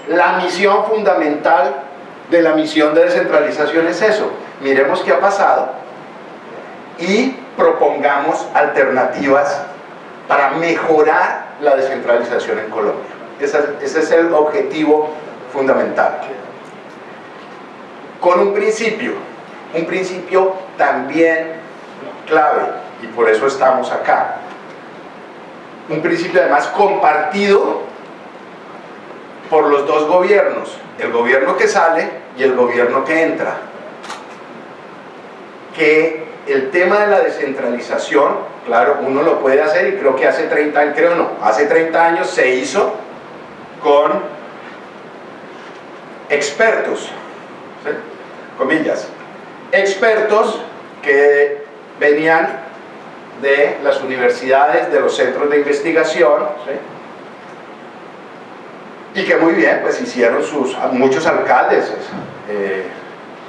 la misión fundamental de la misión de descentralización es eso. Miremos qué ha pasado y propongamos alternativas para mejorar la descentralización en Colombia. Ese es el objetivo fundamental. Con un principio también clave, y por eso estamos acá. Un principio además compartido por los dos gobiernos, el gobierno que sale y el gobierno que entra. Que el tema de la descentralización, claro, uno lo puede hacer y creo que hace 30 años, hace 30 años se hizo con expertos, ¿sí? Comillas, expertos que venían de las universidades, de los centros de investigación, ¿sí? Y que muy bien, pues hicieron muchos alcaldes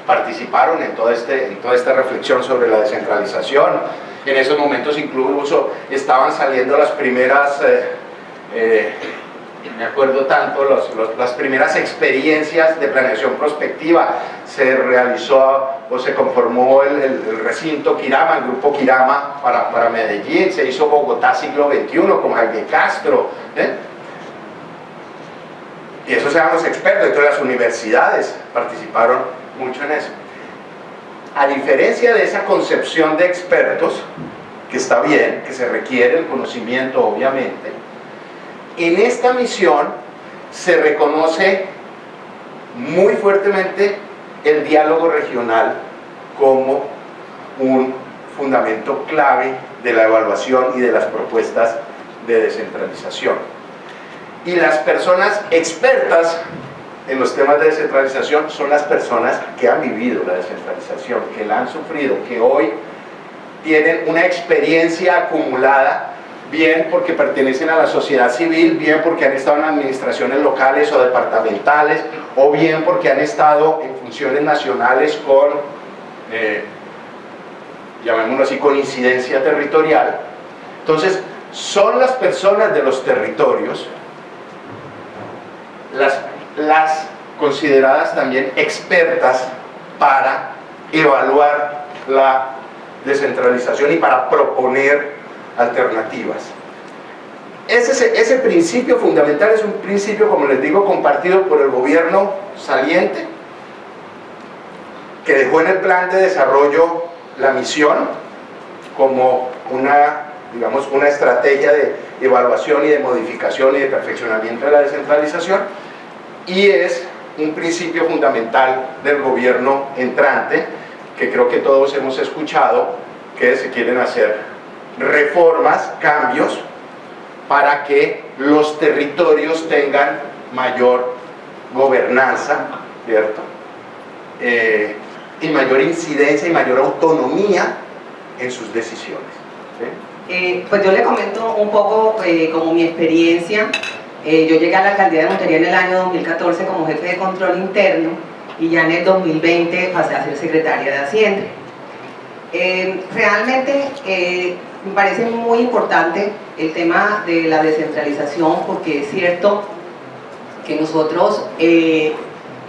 participaron en toda esta reflexión sobre la descentralización. En esos momentos incluso estaban saliendo las primeras, me acuerdo tanto, las primeras experiencias de planeación prospectiva. Se realizó o se conformó el recinto Kirama, el grupo Kirama para Medellín. Se hizo Bogotá siglo XXI con Jaime Castro, y esos eran los expertos. Entonces las universidades participaron mucho en eso. A diferencia de esa concepción de expertos, que está bien, que se requiere el conocimiento obviamente, en esta misión se reconoce muy fuertemente el diálogo regional como un fundamento clave de la evaluación y de las propuestas de descentralización. Y las personas expertas en los temas de descentralización son las personas que han vivido la descentralización, que la han sufrido, que hoy tienen una experiencia acumulada, bien porque pertenecen a la sociedad civil, bien porque han estado en administraciones locales o departamentales, o bien porque han estado en funciones nacionales con, llamémoslo así, con incidencia territorial. Entonces, son las personas de los territorios las consideradas también expertas para evaluar la descentralización y para proponer alternativas. Ese principio fundamental es un principio, como les digo, compartido por el gobierno saliente, que dejó en el plan de desarrollo la misión como una estrategia de evaluación y de modificación y de perfeccionamiento de la descentralización, y es un principio fundamental del gobierno entrante, que creo que todos hemos escuchado, que se quieren hacer reformas, cambios, para que los territorios tengan mayor gobernanza, ¿cierto? Y mayor incidencia y mayor autonomía en sus decisiones, ¿sí? Pues yo le comento un poco como mi experiencia. Yo llegué a la alcaldía de Montería en el año 2014 como jefe de control interno, y ya en el 2020 pasé a ser secretaria de Hacienda. Realmente me parece muy importante el tema de la descentralización, porque es cierto que nosotros en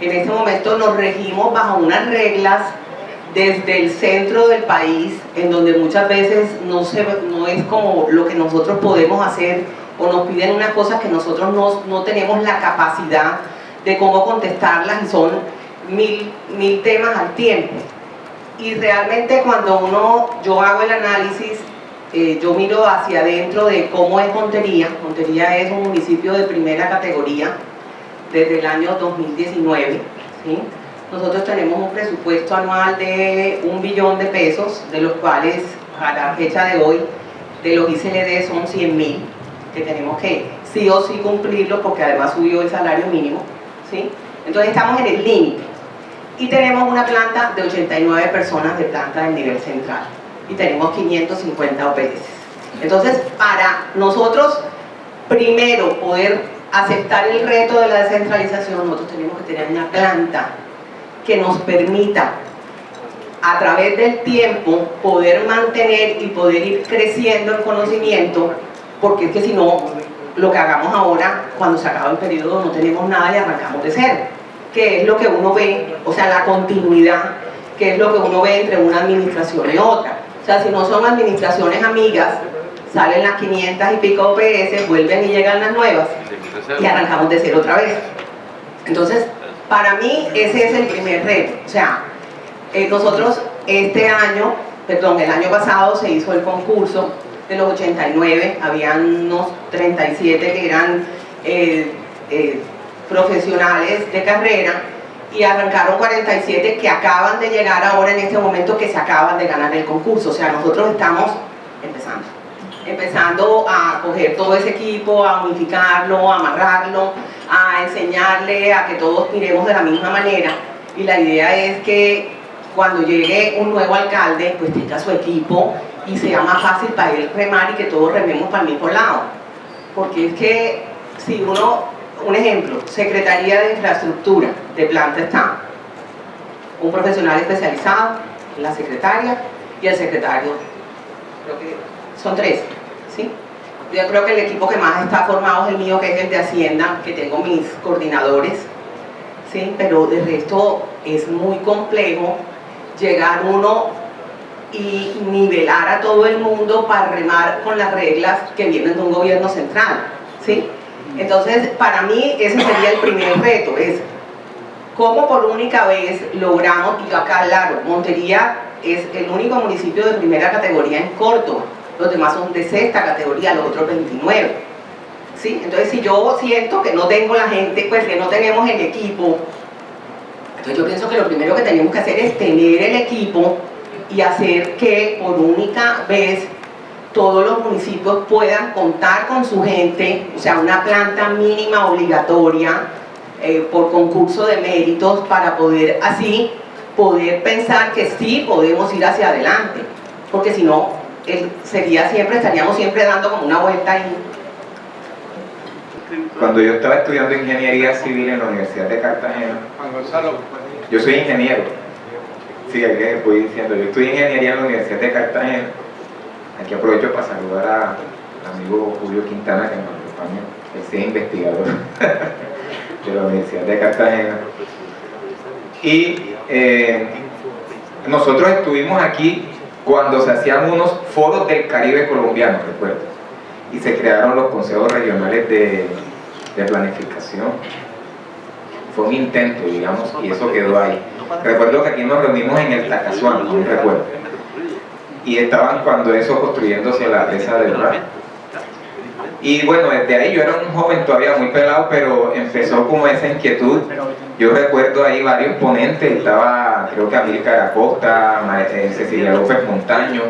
este momento nos regimos bajo unas reglas desde el centro del país, en donde muchas veces no es como lo que nosotros podemos hacer, o nos piden unas cosas que nosotros no tenemos la capacidad de cómo contestarlas, y son mil temas al tiempo. Y realmente cuando yo hago el análisis, yo miro hacia adentro de cómo es Montería. Montería es un municipio de primera categoría desde el año 2019, ¿sí? Nosotros tenemos un presupuesto anual de 1 billón de pesos, de los cuales a la fecha de hoy de los ICLD son 100.000, que tenemos que sí o sí cumplirlo, porque además subió el salario mínimo, ¿sí? Entonces estamos en el límite, y tenemos una planta de 89 personas de planta del nivel central, y tenemos 550 OPS. Entonces, para nosotros primero poder aceptar el reto de la descentralización, nosotros tenemos que tener una planta que nos permita a través del tiempo poder mantener y poder ir creciendo en conocimiento, porque es que si no lo que hagamos ahora, cuando se acaba el periodo no tenemos nada y arrancamos de cero, que es lo que uno ve, o sea, la continuidad, que es lo que uno ve entre una administración y otra. O sea, si no son administraciones amigas, salen las 500 y pico OPS, vuelven y llegan las nuevas y arrancamos de cero otra vez. Entonces, para mí ese es el primer reto. O sea, nosotros este año, perdón, el año pasado se hizo el concurso de los 89, habían unos 37 que eran profesionales de carrera y arrancaron 47 que acaban de llegar ahora en este momento, que se acaban de ganar el concurso. O sea, nosotros estamos empezando a coger todo ese equipo, a unificarlo, a amarrarlo, a enseñarle a que todos miremos de la misma manera, y la idea es que cuando llegue un nuevo alcalde pues tenga su equipo y sea más fácil para él remar y que todos rememos para el mismo lado, porque es que si uno, un ejemplo, Secretaría de Infraestructura de planta está un profesional especializado, la secretaria y el secretario, creo que son 3, ¿sí? Yo creo que el equipo que más está formado es el mío, que es el de Hacienda, que tengo mis coordinadores, ¿sí? Pero de resto es muy complejo llegar uno y nivelar a todo el mundo para remar con las reglas que vienen de un gobierno central, ¿sí? Entonces, para mí ese sería el primer reto, es cómo por única vez logramos, y acá claro, Montería es el único municipio de primera categoría en Córdoba, los demás son de sexta categoría, los otros 29, ¿sí? Entonces, si yo siento que no tengo la gente, pues que no tenemos el equipo, entonces yo pienso que lo primero que tenemos que hacer es tener el equipo y hacer que por única vez todos los municipios puedan contar con su gente, o sea, una planta mínima obligatoria por concurso de méritos, para poder así poder pensar que sí podemos ir hacia adelante, porque si no estaríamos siempre dando como una vuelta ahí. Cuando yo estaba estudiando ingeniería civil en la Universidad de Cartagena, yo soy ingeniero, sí, que voy diciendo, yo estudié ingeniería en la Universidad de Cartagena. Aquí aprovecho para saludar al amigo Julio Quintana, que nos acompaña, él es investigador de la Universidad de Cartagena. Y nosotros estuvimos aquí cuando se hacían unos foros del Caribe colombiano, recuerdo, y se crearon los consejos regionales de planificación. Fue un intento, digamos, y eso quedó ahí. Recuerdo que aquí nos reunimos en el Tacazuán, no recuerdo, y estaban cuando eso construyéndose la presa del Rar. Y bueno, desde ahí yo era un joven todavía muy pelado, pero empezó como esa inquietud. Yo recuerdo ahí varios ponentes, estaba creo que Amílcar Acosta, Cecilia López Montaño,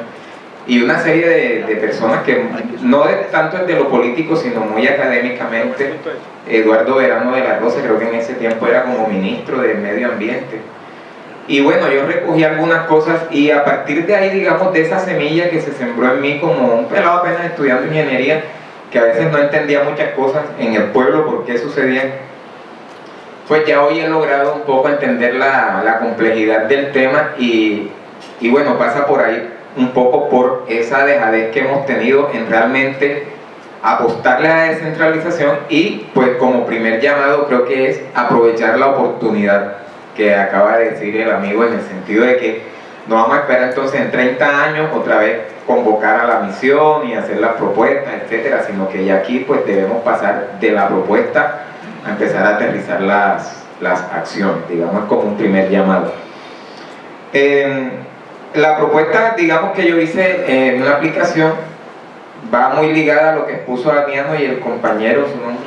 y una serie de personas que no tanto desde lo político, sino muy académicamente. Eduardo Verano de la Rosa, creo que en ese tiempo era como ministro de Medio Ambiente. Y bueno, yo recogí algunas cosas, y a partir de ahí, digamos, de esa semilla que se sembró en mí como un pelado apenas estudiando ingeniería, que a veces no entendía muchas cosas en el pueblo, por qué sucedían, pues ya hoy he logrado un poco entender la complejidad del tema, y bueno, pasa por ahí un poco por esa dejadez que hemos tenido en realmente apostarle a la descentralización, y pues como primer llamado creo que es aprovechar la oportunidad que acaba de decir el amigo, en el sentido de que no vamos a esperar entonces en 30 años otra vez convocar a la misión y hacer las propuestas, etcétera, sino que ya aquí pues debemos pasar de la propuesta a empezar a aterrizar las acciones, digamos, como un primer llamado. La propuesta, digamos, que yo hice en una aplicación va muy ligada a lo que expuso Damiano y el compañero, su nombre,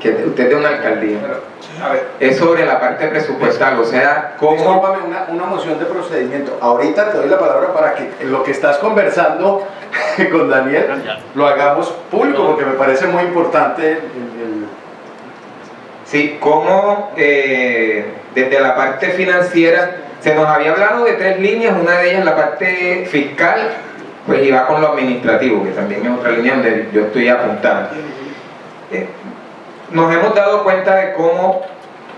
que usted es de una alcaldía. A ver, es sobre la parte presupuestal, o sea, cómo... Discúlpame, una moción de procedimiento. Ahorita te doy la palabra para que lo que estás conversando con Daniel lo hagamos público, porque me parece muy importante Sí, cómo desde la parte financiera se nos había hablado de 3 líneas, una de ellas la parte fiscal, pues iba con lo administrativo, que también es otra línea donde yo estoy apuntando. Nos hemos dado cuenta de cómo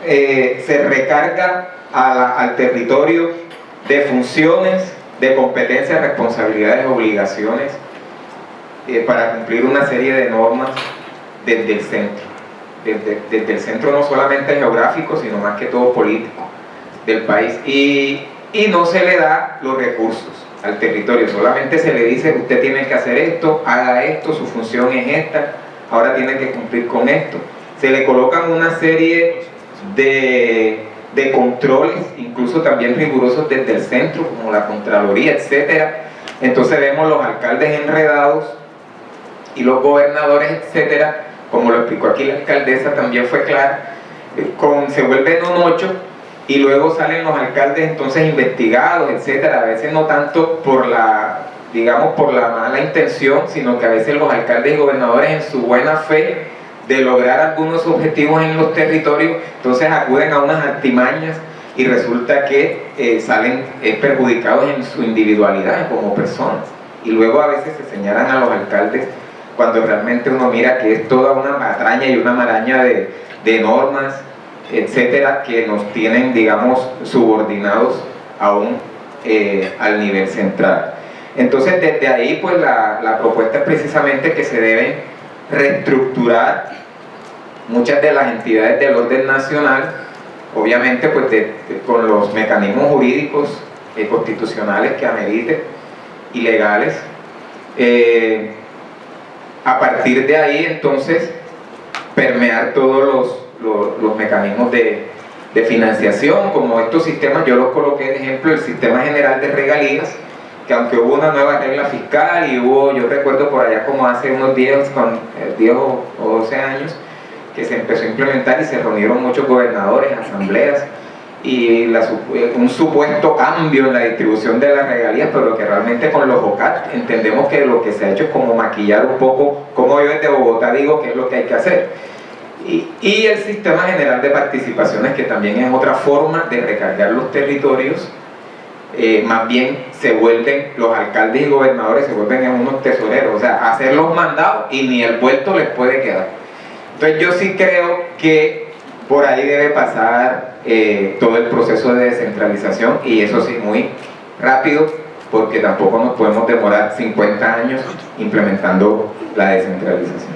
se recarga al territorio de funciones, de competencias, responsabilidades, obligaciones para cumplir una serie de normas desde el centro. Desde el centro no solamente geográfico, sino más que todo político del país. Y no se le da los recursos al territorio, solamente se le dice: usted tiene que hacer esto, haga esto, su función es esta, ahora tiene que cumplir con esto. Se le colocan una serie de controles, incluso también rigurosos desde el centro, como la Contraloría, etcétera. Entonces vemos los alcaldes enredados y los gobernadores, etcétera, como lo explicó aquí la alcaldesa, también fue clara, se vuelven un 8 y luego salen los alcaldes entonces investigados, etcétera. A veces no tanto por la mala intención, sino que a veces los alcaldes y gobernadores, en su buena fe de lograr algunos objetivos en los territorios, entonces acuden a unas artimañas y resulta que salen perjudicados en su individualidad como personas. Y luego a veces se señalan a los alcaldes cuando realmente uno mira que es toda una patraña y una maraña de normas, etcétera, que nos tienen, digamos, subordinados aún al nivel central. Entonces desde ahí pues la propuesta es precisamente que se deben reestructurar muchas de las entidades del orden nacional, obviamente pues con los mecanismos jurídicos constitucionales que ameriten y legales. A partir de ahí entonces permear todos los mecanismos de financiación, como estos sistemas. Yo los coloqué de ejemplo: el sistema general de regalías, que aunque hubo una nueva regla fiscal y yo recuerdo por allá como hace unos 10 o 12 años que se empezó a implementar y se reunieron muchos gobernadores, asambleas, y un supuesto cambio en la distribución de las regalías, pero que realmente con los OCAT entendemos que lo que se ha hecho es como maquillar un poco, como yo desde Bogotá digo que es lo que hay que hacer. Y el sistema general de participaciones, que también es otra forma de recargar los territorios. Más bien se vuelven, los alcaldes y gobernadores se vuelven en unos tesoreros, o sea, hacer los mandados y ni el vuelto les puede quedar. Entonces yo sí creo que por ahí debe pasar todo el proceso de descentralización, y eso sí muy rápido, porque tampoco nos podemos demorar 50 años implementando la descentralización.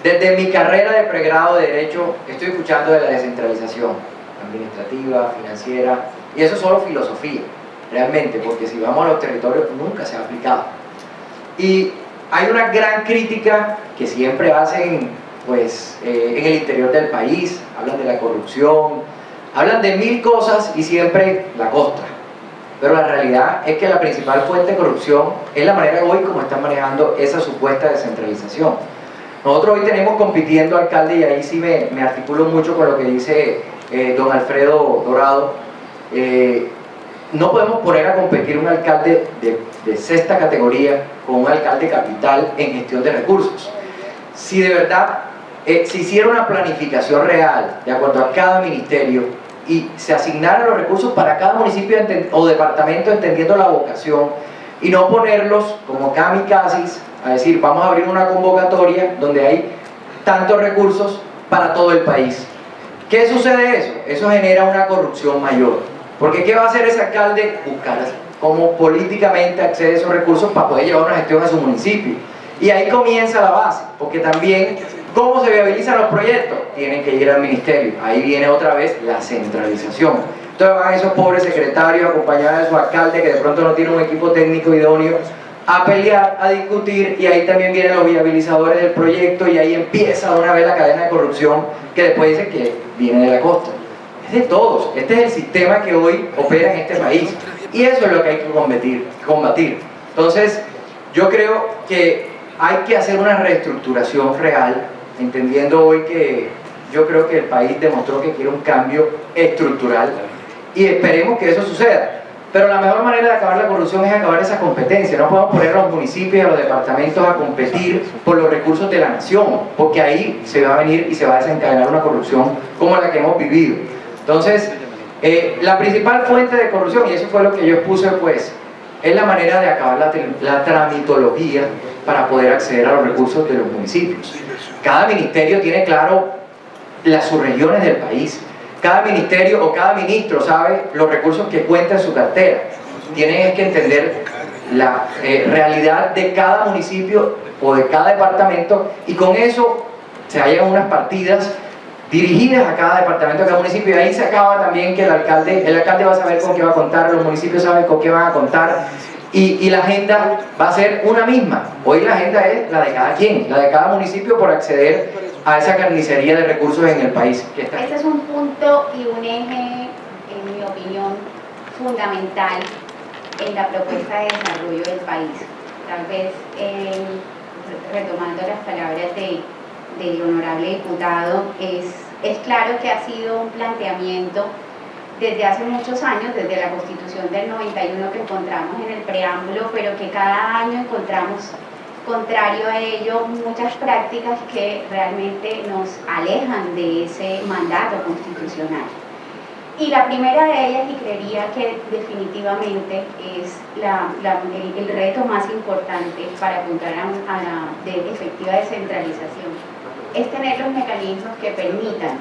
Desde mi carrera de pregrado de Derecho estoy escuchando de la descentralización administrativa, financiera, y eso es solo filosofía, realmente, porque si vamos a los territorios nunca se ha aplicado. Y hay una gran crítica que siempre hacen pues, en el interior del país, hablan de la corrupción, hablan de mil cosas y siempre la costa. Pero la realidad es que la principal fuente de corrupción es la manera hoy como están manejando esa supuesta descentralización. Nosotros hoy tenemos compitiendo alcalde, y ahí sí me articulo mucho con lo que dice don Alfredo Dorado. No podemos poner a competir un alcalde de sexta categoría con un alcalde capital en gestión de recursos. Si de verdad se hiciera una planificación real de acuerdo a cada ministerio y se asignaran los recursos para cada municipio o departamento entendiendo la vocación, y no ponerlos como kamikazes a decir vamos a abrir una convocatoria donde hay tantos recursos para todo el país. ¿Qué sucede eso? Eso genera una corrupción mayor, porque ¿qué va a hacer ese alcalde? Buscar cómo políticamente accede a esos recursos para poder llevar una gestión a su municipio. Y ahí comienza la base, porque también ¿cómo se viabilizan los proyectos? Tienen que ir al ministerio. Ahí viene otra vez la centralización. Entonces van esos pobres secretarios acompañados de su alcalde, que de pronto no tiene un equipo técnico idóneo, a pelear, a discutir, y ahí también vienen los viabilizadores del proyecto, y ahí empieza una vez la cadena de corrupción, que después dice que viene de la costa. Es de todos. Este es el sistema que hoy opera en este país, y eso es lo que hay que combatir. Entonces yo creo que hay que hacer una reestructuración real, entendiendo hoy que yo creo que el país demostró que quiere un cambio estructural, y esperemos que eso suceda. Pero la mejor manera de acabar la corrupción es acabar esa competencia. No podemos poner a los municipios y a los departamentos a competir por los recursos de la nación, porque ahí se va a venir y se va a desencadenar una corrupción como la que hemos vivido. Entonces, la principal fuente de corrupción, y eso fue lo que yo expuse, pues, es la manera de acabar la tramitología para poder acceder a los recursos de los municipios. Cada ministerio tiene claro las subregiones del país. Cada ministerio o cada ministro sabe los recursos que cuenta en su cartera. Tienen que entender la realidad de cada municipio o de cada departamento, y con eso se hallan unas partidas dirigidas a cada departamento, a cada municipio, y ahí se acaba también que el alcalde va a saber con qué va a contar, los municipios saben con qué van a contar, y la agenda va a ser una misma. Hoy la agenda es la de cada quien, la de cada municipio por acceder a esa carnicería de recursos en el país. Este es un punto y un eje, en mi opinión, fundamental en la propuesta de desarrollo del país. Tal vez, retomando las palabras del honorable diputado, es claro que ha sido un planteamiento desde hace muchos años, desde la Constitución del 91 que encontramos en el preámbulo, pero que cada año encontramos, contrario a ello, muchas prácticas que realmente nos alejan de ese mandato constitucional. Y la primera de ellas, y creería que definitivamente es el reto más importante para apuntar a la efectiva descentralización, es tener los mecanismos que permitan,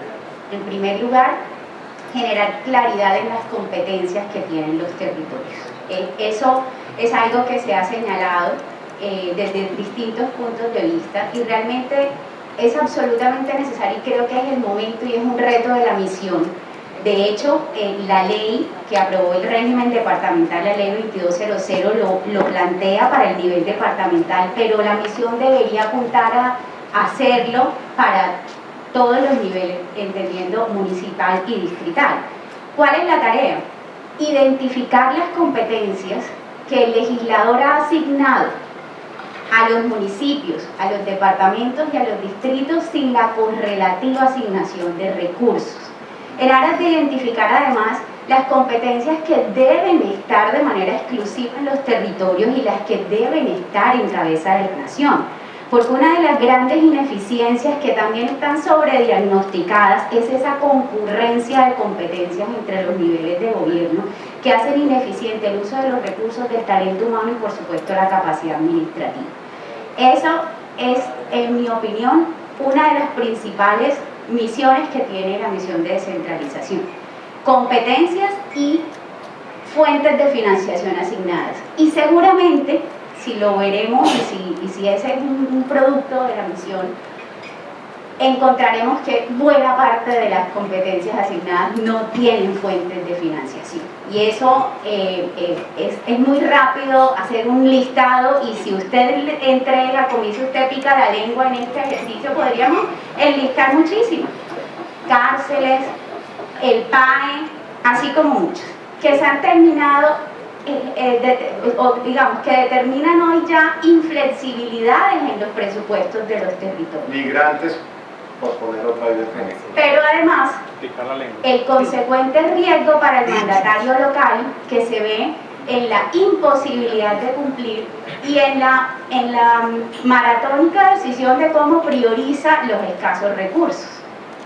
en primer lugar, generar claridad en las competencias que tienen los territorios. Eso es algo que se ha señalado desde distintos puntos de vista, y realmente es absolutamente necesario, y creo que es el momento y es un reto de la misión. De hecho, la ley que aprobó el régimen departamental, la ley 2200, lo plantea para el nivel departamental, pero la misión debería apuntar a hacerlo para todos los niveles, entendiendo municipal y distrital. ¿Cuál es la tarea? Identificar las competencias que el legislador ha asignado a los municipios, a los departamentos y a los distritos sin la correlativa asignación de recursos, en aras de identificar además las competencias que deben estar de manera exclusiva en los territorios y las que deben estar en cabeza de la nación. Porque una de las grandes ineficiencias que también están sobrediagnosticadas es esa concurrencia de competencias entre los niveles de gobierno que hacen ineficiente el uso de los recursos del talento humano y por supuesto la capacidad administrativa. Eso es, en mi opinión, una de las principales misiones que tiene la misión de descentralización: competencias y fuentes de financiación asignadas. Y seguramente, si lo veremos y si ese es un producto de la misión, encontraremos que buena parte de las competencias asignadas no tienen fuentes de financiación. Y eso es muy rápido hacer un listado, y si usted entrega, como dice usted, pica la lengua en este ejercicio, podríamos enlistar muchísimas. Cárceles, el PAE, así como muchas, que se han terminado, o digamos, que determinan hoy ya inflexibilidades en los presupuestos de los territorios. Migrantes, posponer otra vez. Pero además, el consecuente riesgo para el mandatario local que se ve en la imposibilidad de cumplir y en la maratónica decisión de cómo prioriza los escasos recursos.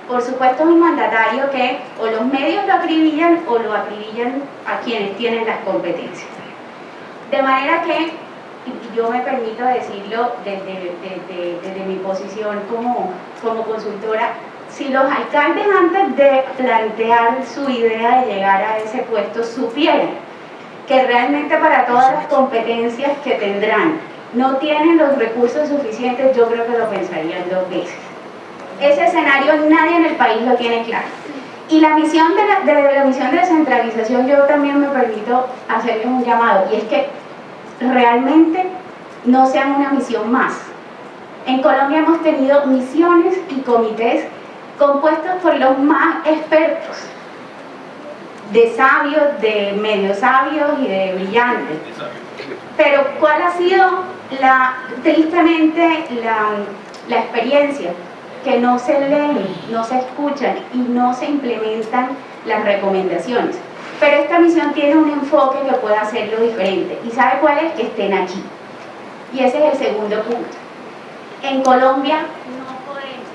Por supuesto, es un mandatario que o los medios lo acribillan o lo acribillan a quienes tienen las competencias. De manera que, y yo me permito decirlo desde mi posición como consultora, si los alcaldes antes de plantear su idea de llegar a ese puesto supieran que realmente para todas las competencias que tendrán no tienen los recursos suficientes, yo creo que lo pensarían dos veces. Ese escenario nadie en el país lo tiene claro. Y la misión la misión de descentralización, yo también me permito hacerles un llamado, y es que realmente no sean una misión más. En Colombia hemos tenido misiones y comités compuestos por los más expertos, de sabios, de medio sabios y de brillantes. Pero ¿cuál ha sido tristemente la experiencia? Que no se leen, no se escuchan y no se implementan las recomendaciones. Pero esta misión tiene un enfoque que puede hacerlo diferente. ¿Y sabe cuál es? Que estén aquí. Y ese es el segundo punto. En Colombia no podemos.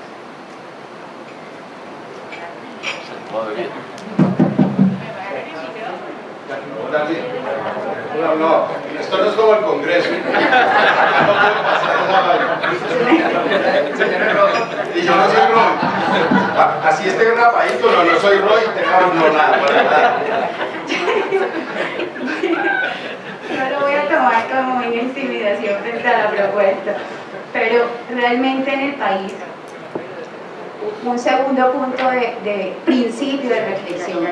No, esto no es como el Congreso. No puede pasar esa vaina. Y yo no soy Roy. Así esté grapadito, no soy Roy, no nada, para nada. No lo voy a tomar supuesto. Pero realmente en el país, un segundo punto de principio de reflexión.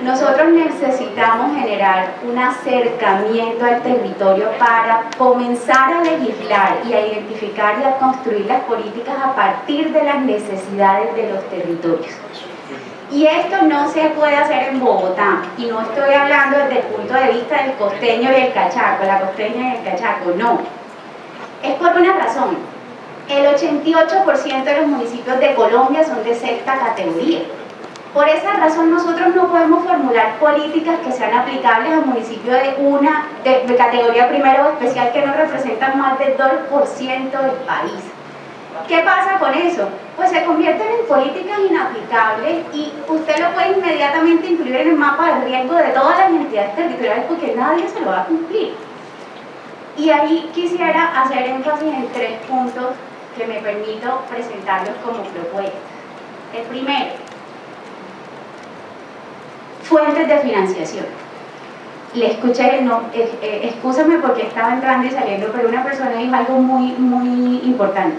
Nosotros necesitamos generar un acercamiento al territorio para comenzar a legislar y a identificar y a construir las políticas a partir de las necesidades de los territorios. Y esto no se puede hacer en Bogotá, y no estoy hablando desde el punto de vista del costeño y el cachaco, la costeña y el cachaco, no. Es por una razón. El 88% de los municipios de Colombia son de sexta categoría. Por esa razón nosotros no podemos formular políticas que sean aplicables a municipios de categoría primero o especial que no representan más del 2% del país. ¿Qué pasa con eso? Pues se convierten en políticas inaplicables y usted lo puede inmediatamente incluir en el mapa de riesgo de todas las entidades territoriales porque nadie se lo va a cumplir. Y ahí quisiera hacer énfasis en 3 puntos que me permito presentarlos como propuestas. El primero, fuentes de financiación. Le escuché, excúsame porque estaba entrando y saliendo, pero una persona dijo algo muy importante.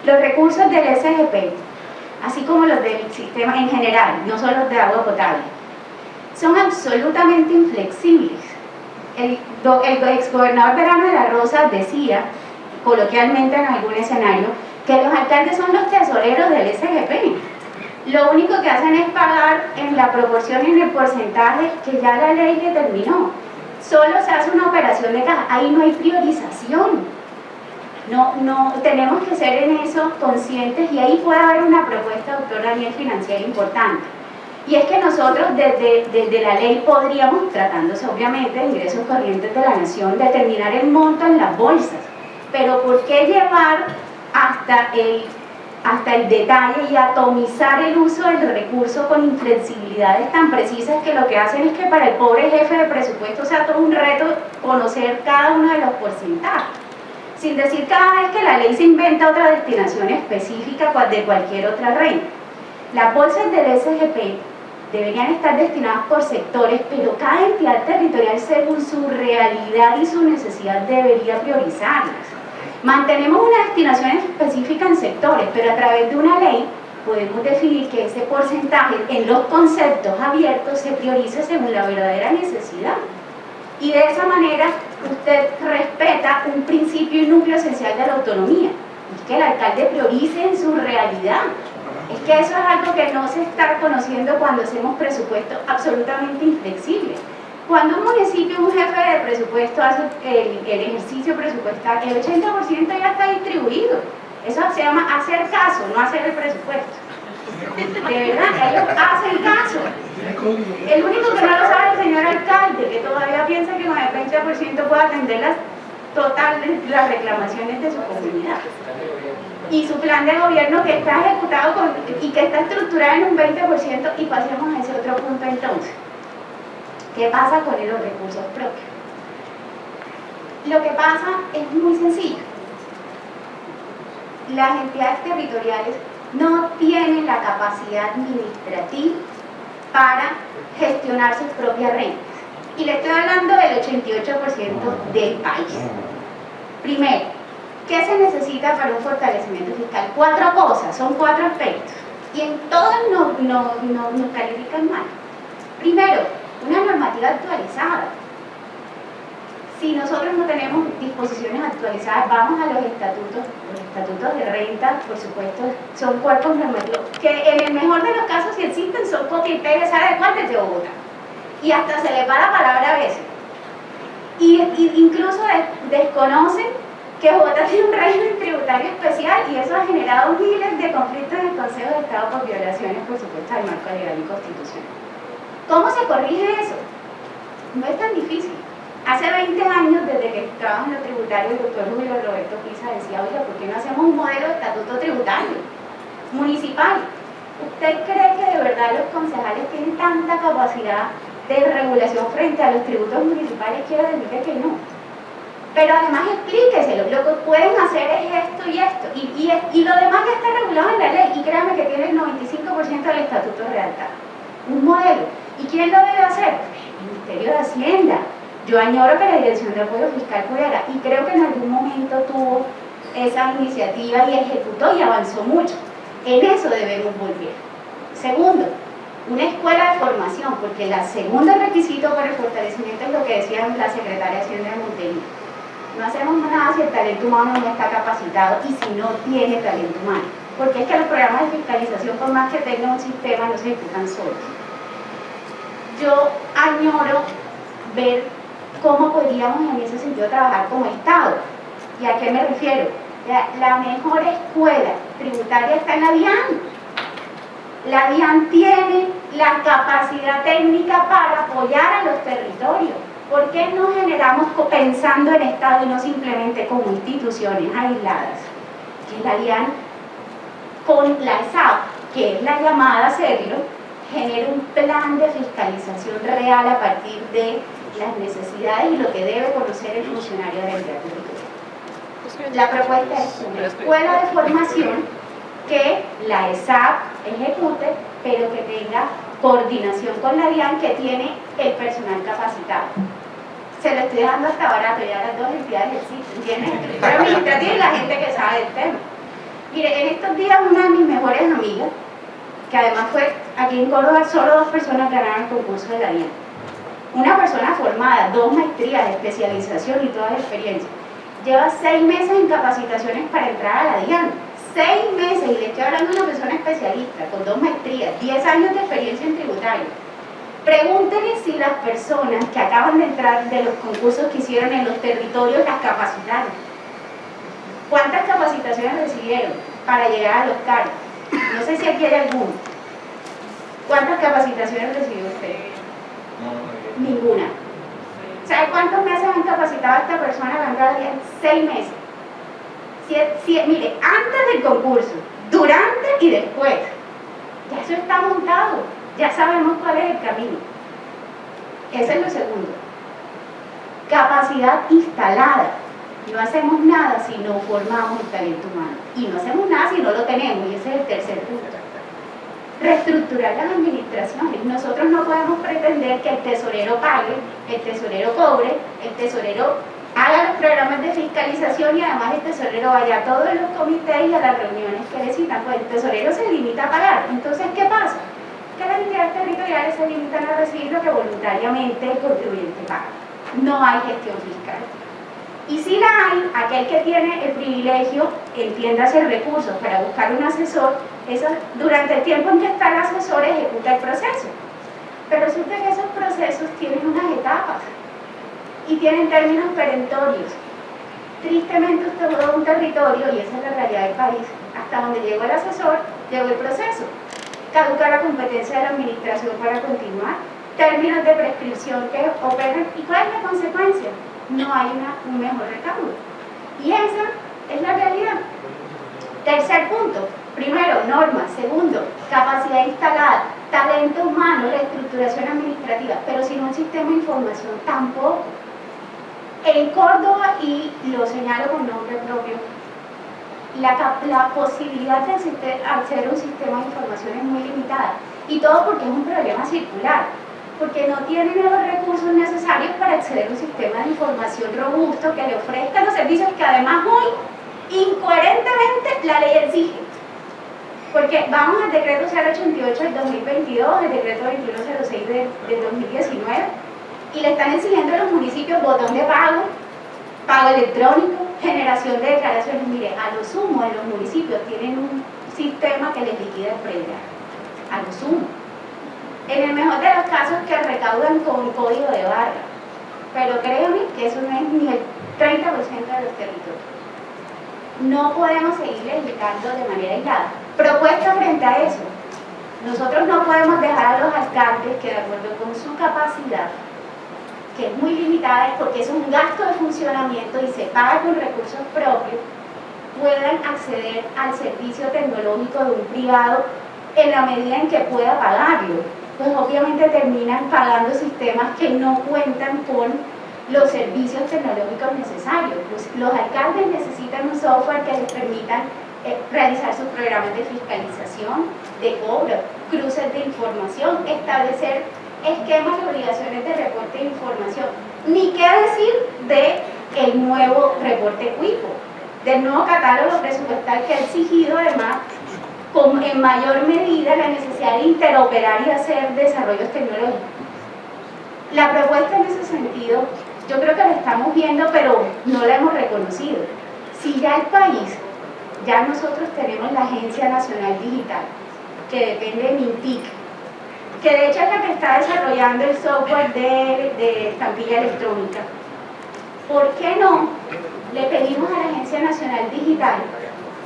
Los recursos del SGP, así como los del sistema en general, no solo los de agua potable, son absolutamente inflexibles. El exgobernador Verano de la Rosa decía, coloquialmente en algún escenario, que los alcaldes son los tesoreros del SGP. Lo único que hacen es pagar en la proporción y en el porcentaje que ya la ley determinó. Solo se hace una operación de caja, ahí no hay priorización. No, tenemos que ser en eso conscientes y ahí puede haber una propuesta, doctor Daniel, financiera importante. Y es que nosotros desde la ley podríamos, tratándose obviamente de ingresos corrientes de la nación, determinar el monto en las bolsas. Pero ¿por qué llevar hasta el detalle y atomizar el uso del recurso con inflexibilidades tan precisas que lo que hacen es que para el pobre jefe de presupuesto sea todo un reto conocer cada uno de los porcentajes? Sin decir cada vez que la ley se inventa otra destinación específica de cualquier otra renta. Las bolsas del SGP deberían estar destinadas por sectores, pero cada entidad territorial según su realidad y su necesidad debería priorizarlas. Mantenemos una destinación específica en sectores, pero a través de una ley podemos definir que ese porcentaje en los conceptos abiertos se priorice según la verdadera necesidad. Y de esa manera usted respeta un principio y núcleo esencial de la autonomía, es que el alcalde priorice en su realidad. Es que eso es algo que no se está conociendo cuando hacemos presupuestos absolutamente inflexibles. Cuando un municipio, un jefe de presupuesto hace el ejercicio presupuestal, el 80% ya está distribuido. Eso se llama hacer caso, no hacer el presupuesto. De verdad, ellos hacen caso. El único que no lo sabe es el señor alcalde, que todavía piensa que con el 20% puede atender las reclamaciones de su comunidad. Y su plan de gobierno que está ejecutado y que está estructurado en un 20%, y pasemos a ese otro punto entonces. ¿Qué pasa con los recursos propios? Lo que pasa es muy sencillo. Las entidades territoriales no tienen la capacidad administrativa para gestionar sus propias rentas. Y le estoy hablando del 88% del país. Primero, ¿qué se necesita para un fortalecimiento fiscal? 4 cosas, son 4 aspectos. Y en todas nos califican mal. Primero, una normativa actualizada. Si nosotros no tenemos disposiciones actualizadas, vamos a los estatutos de renta, por supuesto, son cuerpos normativos, que en el mejor de los casos, si existen, son copia y pega, ¿sabe de cuál? Desde Bogotá. Y hasta se le va la palabra a veces. Y incluso desconocen que Bogotá tiene un régimen tributario especial y eso ha generado miles de conflictos en el Consejo de Estado por violaciones, por supuesto, al marco legal y constitucional. ¿Cómo se corrige eso? No es tan difícil. Hace 20 años, desde que trabajo en lo tributario, el doctor Julio Roberto Pisa decía, oiga, ¿por qué no hacemos un modelo de estatuto tributario municipal? ¿Usted cree que de verdad los concejales tienen tanta capacidad de regulación frente a los tributos municipales? Quiero decirle que no. Pero además explíqueselo, lo que pueden hacer es esto y esto, y lo demás ya está regulado en la ley, y créanme que tiene el 95% del estatuto redactado. Un modelo. ¿Y quién lo debe hacer? El Ministerio de Hacienda. Yo añoro que la Dirección de Apoyo Fiscal pudiera, y creo que en algún momento tuvo esa iniciativa y ejecutó y avanzó mucho. En eso debemos volver. Segundo, una escuela de formación, porque el segundo requisito para el fortalecimiento es lo que decía la secretaria de Hacienda de Montería. No hacemos nada si el talento humano no está capacitado y si no tiene talento humano. Porque es que los programas de fiscalización, por más que tengan un sistema, no se ejecutan solos. Yo añoro ver cómo podríamos en ese sentido trabajar como Estado. ¿Y a qué me refiero? La mejor escuela tributaria está en la DIAN. La DIAN tiene la capacidad técnica para apoyar a los territorios. ¿Por qué no generamos pensando en Estado y no simplemente como instituciones aisladas? Que la DIAN con la ESAP, que es la llamada a hacerlo, genere un plan de fiscalización real a partir de las necesidades y lo que debe conocer el funcionario de la entidad territorial. La propuesta es una escuela de formación que la ESAP ejecute, pero que tenga coordinación con la DIAN, que tiene el personal capacitado. Se lo estoy dejando hasta barato, ya las dos entidades existen, tienen el secretario administrativo y la gente que sabe del tema. Mire, en estos días una de mis mejores amigas, que además fue aquí en Córdoba, solo 2 personas ganaron el concurso de la DIAN. Una persona formada, 2 maestrías, especialización y toda la experiencia. Lleva 6 meses en capacitaciones para entrar a la DIAN. 6 meses, y le estoy hablando de una persona especialista, con 2 maestrías, 10 años de experiencia en tributario. Pregúntenle si las personas que acaban de entrar de los concursos que hicieron en los territorios las capacitaron. ¿Cuántas capacitaciones recibieron para llegar a los cargos? No sé si aquí hay alguno. ¿Cuántas capacitaciones recibió usted? Ninguna. ¿Sabe cuántos meses han capacitado a esta persona para entrar a la DIAN? 6 meses. Mire, antes del concurso, durante y después, ya eso está montado, ya sabemos cuál es el camino. Ese es lo segundo. Capacidad instalada. No hacemos nada si no formamos el talento humano. Y no hacemos nada si no lo tenemos, y ese es el tercer punto. Reestructurar las administraciones. Nosotros no podemos pretender que el tesorero pague, el tesorero cobre, el tesorero haga los programas de fiscalización y además el tesorero vaya a todos los comités y a las reuniones que le citan. Pues el tesorero se limita a pagar. Entonces, ¿qué pasa? Que las entidades territoriales se limitan a recibir lo que voluntariamente el contribuyente paga. No hay gestión fiscal. Y si la hay, aquel que tiene el privilegio, entiéndase recursos para buscar un asesor, durante el tiempo en que está el asesor ejecuta el proceso. Pero resulta que esos procesos tienen unas etapas y tienen términos perentorios. Tristemente usted va a un territorio, y esa es la realidad del país, hasta donde llegó el asesor, llegó el proceso. Caduca la competencia de la administración para continuar, términos de prescripción que operan, ¿y cuál es la consecuencia? No hay un mejor recaudo. Y esa es la realidad. Tercer punto, primero, normas. Segundo, capacidad instalada, talento humano, reestructuración administrativa, pero sin un sistema de información tampoco. En Córdoba, y lo señalo con nombre propio, la posibilidad de hacer un sistema de información es muy limitada. Y todo porque es un problema circular, porque no tienen los recursos necesarios para acceder a un sistema de información robusto que le ofrezca los servicios que además hoy, incoherentemente, la ley exige. Porque vamos al decreto 088 del 2022, el decreto 2106 del 2019, y le están exigiendo a los municipios botón de pago electrónico, generación de declaraciones. Mire, a lo sumo de los municipios tienen un sistema que les liquida el predial, a lo sumo. En el mejor de los casos que recaudan con un código de barra, pero créanme que eso no es ni el 30% de los territorios. No podemos seguir legislando de manera aislada. Propuesta frente a eso. Nosotros no podemos dejar a los alcaldes que, de acuerdo con su capacidad, que es muy limitada porque es un gasto de funcionamiento y se paga con recursos propios, puedan acceder al servicio tecnológico de un privado en la medida en que pueda pagarlo. Pues obviamente terminan pagando sistemas que no cuentan con los servicios tecnológicos necesarios. Los alcaldes necesitan un software que les permita realizar sus programas de fiscalización, de cobro, cruces de información, establecer esquemas y obligaciones de reporte de información. Ni qué decir del nuevo reporte CUIPO, del nuevo catálogo presupuestal que ha exigido además en mayor medida la necesidad de interoperar y hacer desarrollos tecnológicos. La propuesta en ese sentido, yo creo que la estamos viendo, pero no la hemos reconocido. Si ya el país, ya nosotros tenemos la Agencia Nacional Digital, que depende de MINTIC, que de hecho es la que está desarrollando el software de estampilla electrónica, ¿por qué no le pedimos a la Agencia Nacional Digital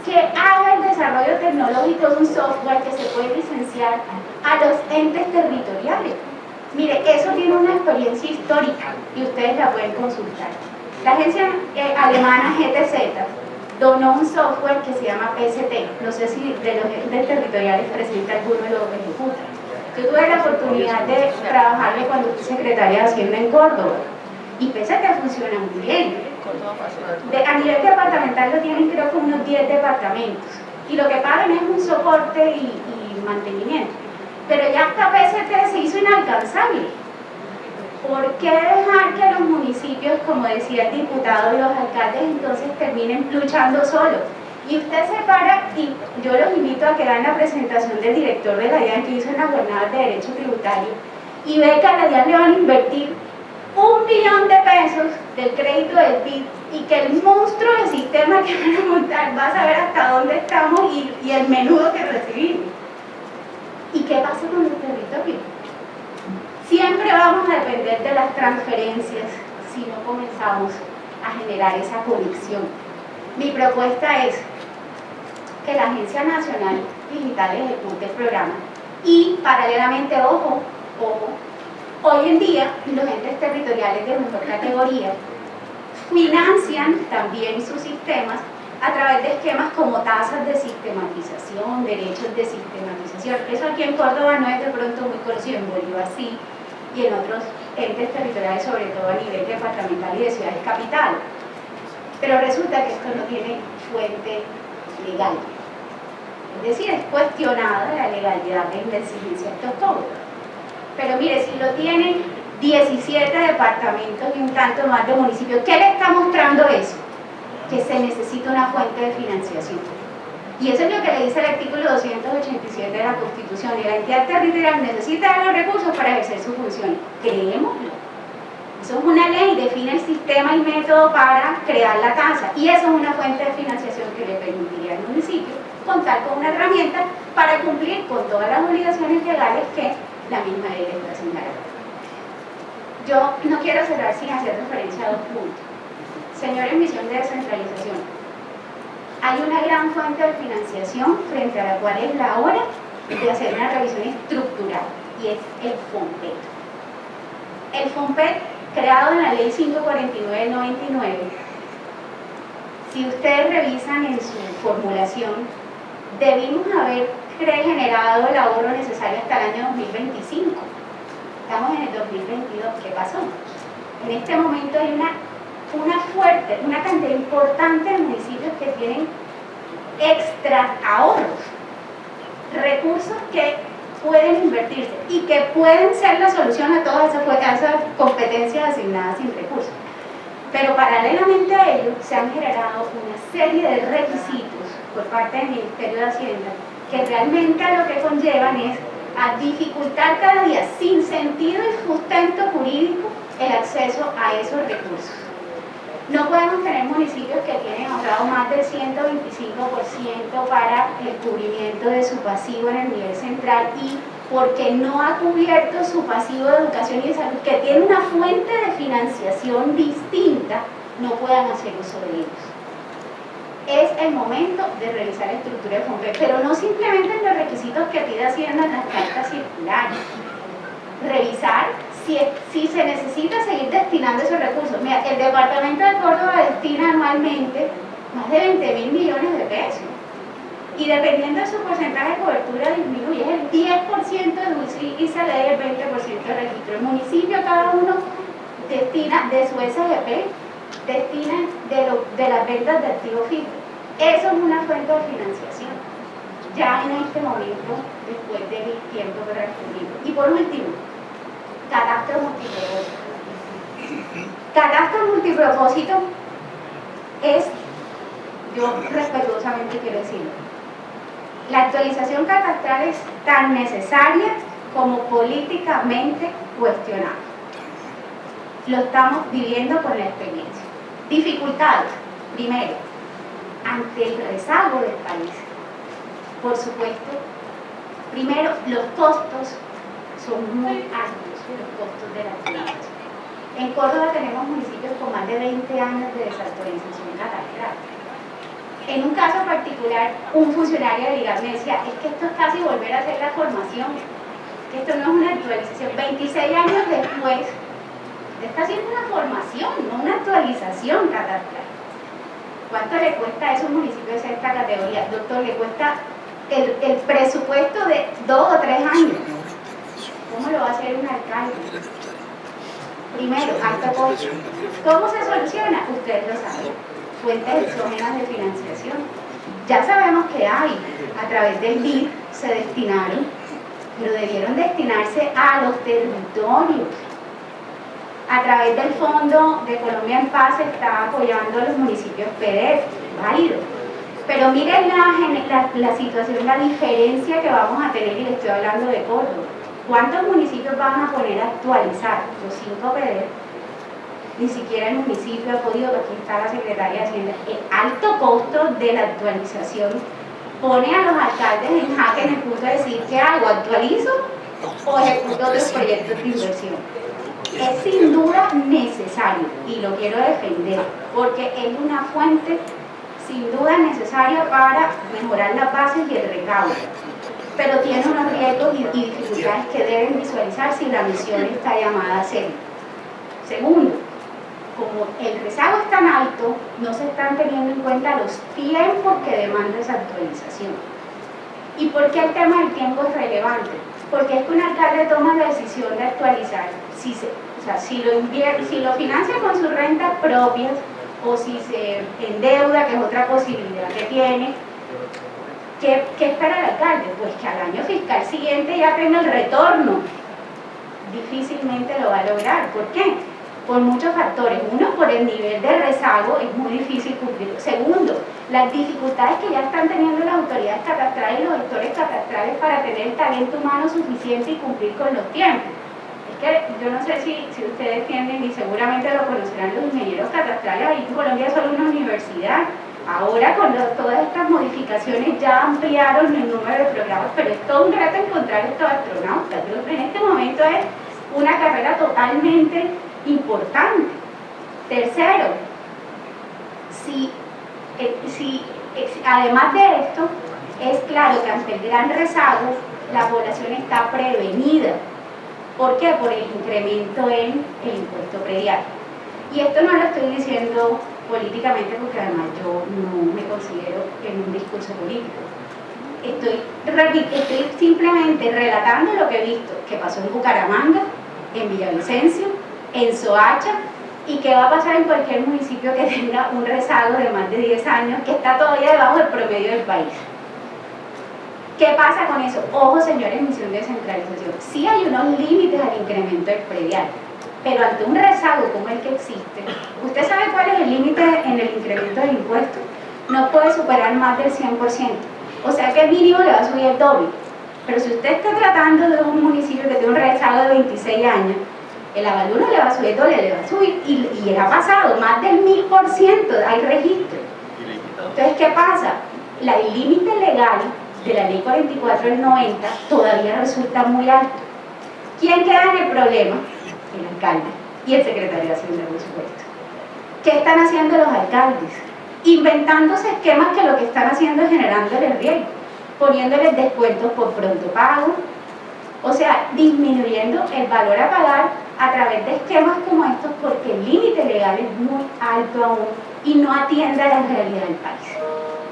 que haga el desarrollo tecnológico de un software que se puede licenciar a los entes territoriales? Mire, eso tiene una experiencia histórica y ustedes la pueden consultar. La agencia alemana GTZ donó un software que se llama PST, no sé si de los entes territoriales presenta alguno y lo ejecuta. Yo tuve la oportunidad de trabajarle cuando fui secretaria de Hacienda en Córdoba y PST funciona muy bien. A nivel departamental lo tienen creo que unos 10 departamentos y lo que pagan es un soporte y mantenimiento. Pero ya hasta PST se hizo inalcanzable. ¿Por qué dejar que los municipios, como decía el diputado, y los alcaldes entonces terminen luchando solos? Y usted se para, y yo los invito a que vean la presentación del director de la DIAN que hizo en las jornadas de Derecho Tributario, y ve que a la DIAN le van a invertir $1 billón del crédito del PIB, y que el monstruo del sistema que van a montar va a saber hasta dónde estamos y el menudo que recibimos. ¿Y qué pasa con los territorios? Siempre vamos a depender de las transferencias si no comenzamos a generar esa conexión. Mi propuesta es que la Agencia Nacional Digital ejecute el programa y paralelamente, ojo, hoy en día los entes territoriales de mejor categoría financian también sus sistemas a través de esquemas como tasas de sistematización, derechos de sistematización. Eso aquí en Córdoba no es de pronto muy conocido, en Bolívar sí, y en otros entes territoriales, sobre todo a nivel departamental y de ciudades capital. Pero resulta que esto no tiene fuente legal. Es decir, es cuestionada la legalidad de la exigencia de estos cobros. Pero mire, si lo tienen 17 departamentos y un tanto más de municipios, ¿qué le está mostrando eso? Que se necesita una fuente de financiación. Y eso es lo que le dice el artículo 287 de la Constitución, y la entidad territorial necesita de los recursos para ejercer su función. Creémoslo. Eso es una ley, define el sistema y método para crear la tasa, y eso es una fuente de financiación que le permitiría al municipio contar con una herramienta para cumplir con todas las obligaciones legales que la misma ley le está señalando. Yo no quiero cerrar sin hacer referencia a 2 puntos. Señores, misión de descentralización. Hay una gran fuente de financiación frente a la cual es la hora de hacer una revisión estructural, y es el FOMPET. El FOMPET, creado en la ley 549 del 99, si ustedes revisan en su formulación, debimos haber generado el ahorro necesario hasta el año 2025. Estamos en el 2022, ¿qué pasó? En este momento hay una cantidad importante de municipios que tienen extra ahorros, recursos que pueden invertirse y que pueden ser la solución a todas esas competencias asignadas sin recursos. Pero paralelamente a ello se han generado una serie de requisitos por parte del Ministerio de Hacienda que realmente lo que conllevan es a dificultar cada día, sin sentido y sustento jurídico, el acceso a esos recursos. No podemos tener municipios que tienen ahorrado más del 125% para el cubrimiento de su pasivo en el nivel central, y porque no ha cubierto su pasivo de educación y de salud, que tiene una fuente de financiación distinta, no puedan hacer uso de ellos. Es el momento de revisar la estructura de FOMPET, pero no simplemente en los requisitos que pide Hacienda en las cartas circulares. Revisar si se necesita seguir destinando esos recursos. Mira, el departamento de Córdoba destina anualmente más de 20.000 millones de pesos. Y dependiendo de su porcentaje de cobertura disminuye, es el 10% de UCI y se le da el 20% de registro. El municipio, cada uno destina de su SGP, destina de las ventas de activos fijos. Eso es una fuente de financiación, ya en este momento, después del tiempo que transcurrido. Y por último, Catastro multipropósito. Catastro multipropósito es, yo respetuosamente quiero decirlo, la actualización catastral es tan necesaria como políticamente cuestionable. Lo estamos viviendo con la experiencia. Dificultades. Primero, ante el rezago del país. Por supuesto, primero, los costos son muy altos, los costos de la actualización. En Córdoba tenemos municipios con más de 20 años de desactualización catastral. En un caso particular, un funcionario del IGAR me decía, es que esto es casi volver a hacer la formación, que esto no es una actualización. 26 años después, está haciendo una formación, no una actualización catastral. ¿Cuánto le cuesta a esos municipios de esta categoría? Doctor, le cuesta el presupuesto de 2 o 3 años. ¿Cómo lo va a hacer un alcalde? Primero, alto costo. ¿Cómo se soluciona? Ustedes lo saben. Fuentes exógenas de financiación. Ya sabemos que hay, a través del BID se destinaron, pero debieron destinarse a los territorios. A través del Fondo de Colombia en Paz se está apoyando a los municipios PDF, válido. Pero miren la situación, la diferencia que vamos a tener, y le estoy hablando de Córdoba. ¿Cuántos municipios van a poner a actualizar los 5 PDF? Ni siquiera el municipio ha podido, aquí está la Secretaría de Hacienda. El alto costo de la actualización pone a los alcaldes en jaque en el punto de decir, ¿qué hago? ¿Actualizo o ejecuto otros proyectos de inversión? Es sin duda necesario y lo quiero defender porque es una fuente sin duda necesaria para mejorar las bases y el recaudo, pero tiene unos riesgos y dificultades que deben visualizar si la misión está llamada a ser. Segundo, como el rezago es tan alto, no se están teniendo en cuenta los tiempos que demanda esa actualización. ¿Y por qué el tema del tiempo es relevante? Porque es que un alcalde toma la decisión de actualizar, si lo financia con sus rentas propias o si se endeuda, que es otra posibilidad que tiene. ¿Qué espera el alcalde? Pues que al año fiscal siguiente ya tenga el retorno. Difícilmente lo va a lograr. ¿Por qué? Por muchos factores. Uno, por el nivel de rezago, es muy difícil cumplir. Segundo, las dificultades que ya están teniendo las autoridades catastrales y los gestores catastrales para tener el talento humano suficiente y cumplir con los tiempos. Es que yo no sé si ustedes tienen, y seguramente lo conocerán los ingenieros catastrales, ahí en Colombia es solo una universidad. Ahora con todas estas modificaciones ya ampliaron el número de programas, pero es todo un reto encontrar estos astronautas. En este momento es una carrera totalmente importante. Tercero, además de esto, es claro que ante el gran rezago, la población está prevenida. ¿Por qué? Por el incremento en el impuesto predial. Y esto no lo estoy diciendo políticamente porque además yo no me considero en un discurso político. Estoy simplemente relatando lo que he visto, que pasó en Bucaramanga, en Villavicencio, en Soacha, y qué va a pasar en cualquier municipio que tenga un rezago de más de 10 años, que está todavía debajo del promedio del país. ¿Qué pasa con eso? Ojo, señores, misión de descentralización. Sí hay unos límites al incremento del predial, pero ante un rezago como el que existe, ¿usted sabe cuál es el límite en el incremento del impuesto? No puede superar más del 100%. O sea que el mínimo le va a subir el doble. Pero si usted está tratando de un municipio que tiene un rezago de 26 años, el avalúo no le va a subir el doble, le va a subir, y ha pasado más del 1000%, hay registro. Entonces, ¿qué pasa? El límite legal de la ley 44 del 90 todavía resulta muy alto. ¿Quién queda en el problema? El alcalde y el secretario de Hacienda, por supuesto. ¿Qué están haciendo los alcaldes? Inventándose esquemas que lo que están haciendo es generándoles riesgo, poniéndoles descuentos por pronto pago, o sea, disminuyendo el valor a pagar a través de esquemas como estos, porque el límite legal es muy alto aún y no atiende a la realidad del país.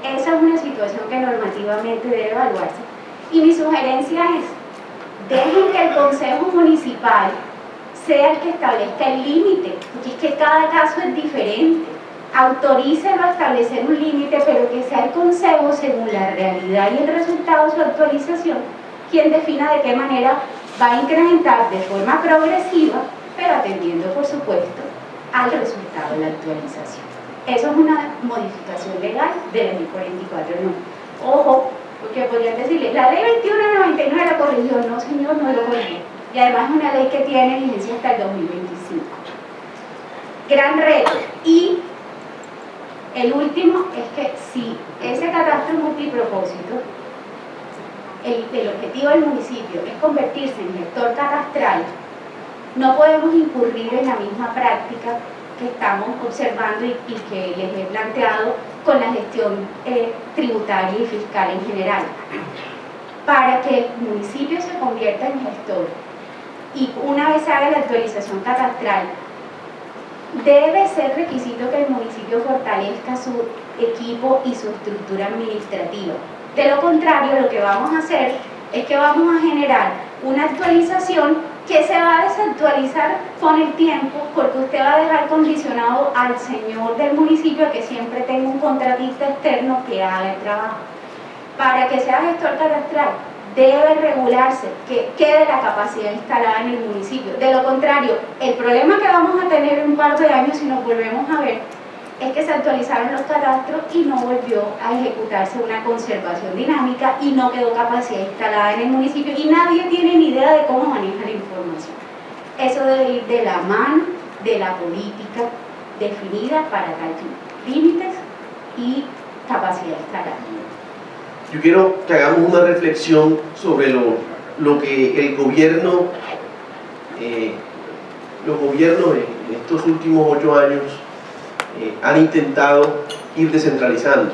Esa es una situación que normativamente debe evaluarse. Y mi sugerencia es, dejen que el Consejo Municipal sea el que establezca el límite, porque es que cada caso es diferente. Autorícelo a establecer un límite, pero que sea el Consejo, según la realidad y el resultado de su actualización, quien defina de qué manera va a incrementar de forma progresiva, pero atendiendo, por supuesto, al resultado de la actualización. Eso es una modificación legal de la ley 44. No. Ojo, porque podrían decirle, la ley 2199 la corrigió. No, señor, no lo corrigió. Y además es una ley que tiene vigencia hasta el 2025. Gran reto. Y el último es que si ese catastro multipropósito, el objetivo del municipio es convertirse en gestor catastral, no podemos incurrir en la misma práctica que estamos observando y que les he planteado con la gestión tributaria y fiscal en general. Para que el municipio se convierta en gestor y una vez haga la actualización catastral, debe ser requisito que el municipio fortalezca su equipo y su estructura administrativa. De lo contrario, lo que vamos a hacer es que vamos a generar una actualización que se va a desactualizar con el tiempo, porque usted va a dejar condicionado al señor del municipio que siempre tenga un contratista externo que haga el trabajo. Para que sea gestor catastral, debe regularse que quede la capacidad instalada en el municipio. De lo contrario, el problema que vamos a tener en un par de años, si nos volvemos a ver, es que se actualizaron los catastros y no volvió a ejecutarse una conservación dinámica y no quedó capacidad instalada en el municipio y nadie tiene ni idea de cómo maneja la información. Eso debe ir de la mano de la política definida para tal fin, límites y capacidad instalada. Yo quiero que hagamos una reflexión sobre lo que el gobierno, los gobiernos en estos últimos 8 años han intentado ir descentralizando.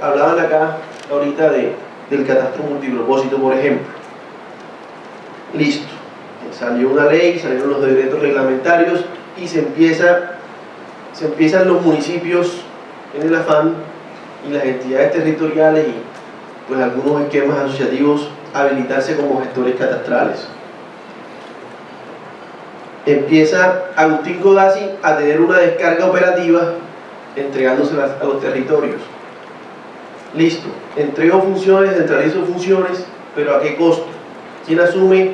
Hablaban acá ahorita del catastro multipropósito, por ejemplo. Listo, salió una ley, salieron los decretos reglamentarios y se empiezan los municipios en el afán y las entidades territoriales y pues algunos esquemas asociativos a habilitarse como gestores catastrales. Empieza Agustín Codazzi a tener una descarga operativa entregándoselas a los territorios. Listo, entrego funciones, centralizo funciones, pero ¿a qué costo? ¿Quién asume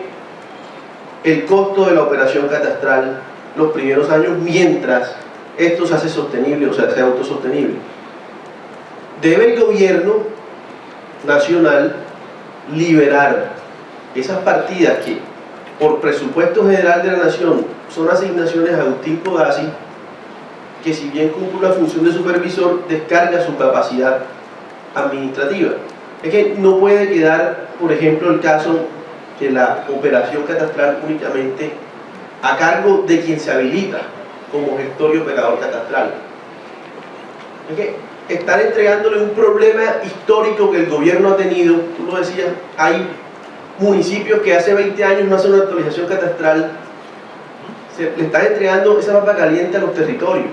el costo de la operación catastral los primeros años mientras esto se hace sostenible, o sea, sea autosostenible? Debe el gobierno nacional liberar esas partidas que por presupuesto general de la nación son asignaciones a Agustín Codazzi, que si bien cumple la función de supervisor, descarga su capacidad administrativa. Es que no puede quedar, por ejemplo, el caso de la operación catastral únicamente a cargo de quien se habilita como gestor y operador catastral. Es que están entregándole un problema histórico que el gobierno ha tenido. Tú lo decías, hay municipios que hace 20 años no hacen una actualización catastral, le están entregando esa papa caliente a los territorios,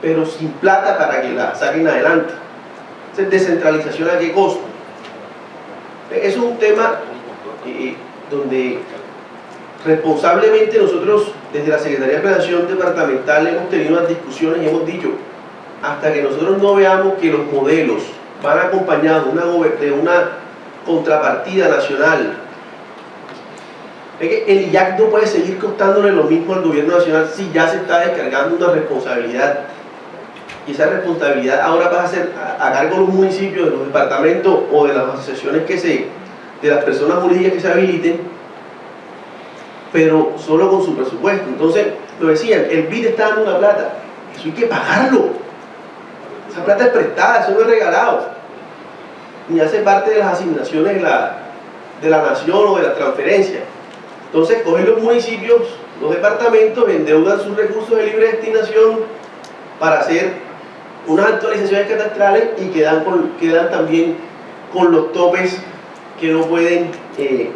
pero sin plata para que la saquen adelante. Entonces, descentralización ¿a qué costo? Eso es un tema donde responsablemente nosotros desde la Secretaría de Planeación Departamental hemos tenido unas discusiones y hemos dicho, hasta que nosotros no veamos que los modelos van acompañados de una contrapartida nacional. Es que el IAC no puede seguir costándole lo mismo al gobierno nacional si ya se está descargando una responsabilidad. Y esa responsabilidad ahora pasa a ser a cargo de los municipios, de los departamentos o de las asociaciones de las personas jurídicas que se habiliten, pero solo con su presupuesto. Entonces, lo decían, el BID está dando una plata, eso hay que pagarlo. Esa plata es prestada, eso no es regalado, ni hace parte de las asignaciones de la nación o de la transferencia. Entonces cogen los municipios, los departamentos, endeudan sus recursos de libre destinación para hacer unas actualizaciones catastrales y quedan también con los topes que no pueden, que